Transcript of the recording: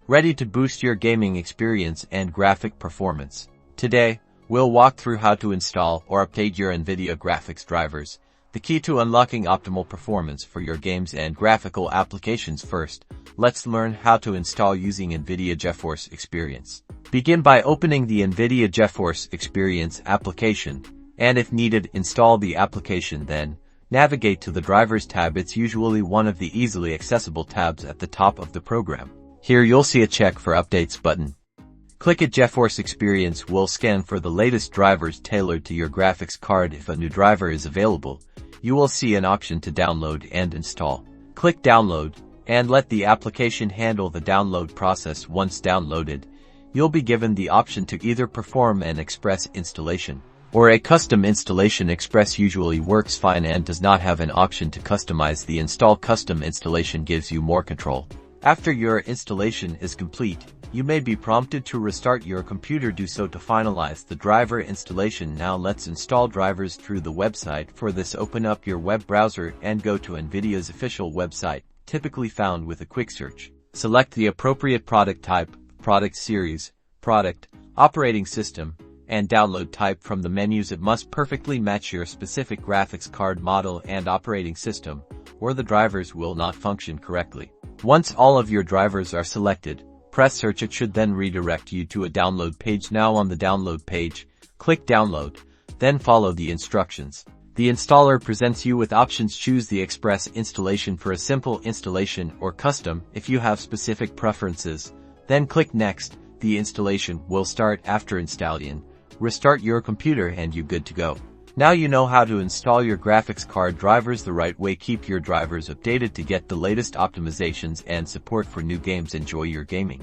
ready to boost your gaming experience and graphic performance. Today, we'll walk through how to install or update your Nvidia graphics drivers, the key to unlocking optimal performance for your games and graphical applications. First, let's learn how to install using Nvidia GeForce Experience. Begin by opening the Nvidia GeForce Experience application, and if needed, install the application. Then, navigate to the Drivers tab. It's usually one of the easily accessible tabs at the top of the program. Here you'll see a Check for Updates button. Click it. GeForce Experience will scan for the latest drivers tailored to your graphics card. If a new driver is available, you will see an option to download and install. Click Download, and let the application handle the download process. Once downloaded, you'll be given the option to either perform an express installation or a custom installation. Express usually works fine and does not have an option to customize the install. Custom installation gives you more control. After your installation is complete, you may be prompted to restart your computer. Do so to finalize the driver installation. Now let's install drivers through the website. For this, open up your web browser and go to Nvidia's official website, typically found with a quick search. Select the appropriate product type, product series, product, operating system, and download type from the menus. It must perfectly match your specific graphics card model and operating system, or the drivers will not function correctly. Once all of your drivers are selected, press search. It should then redirect you to a download page. Now on the download page, click Download, then follow the instructions. The installer presents you with options. Choose the express installation for a simple installation or custom if you have specific preferences. Then click Next. The installation will start. After installing, restart your computer and you're good to go. Now you know how to install your graphics card drivers the right way. Keep your drivers updated to get the latest optimizations and support for new games. Enjoy your gaming.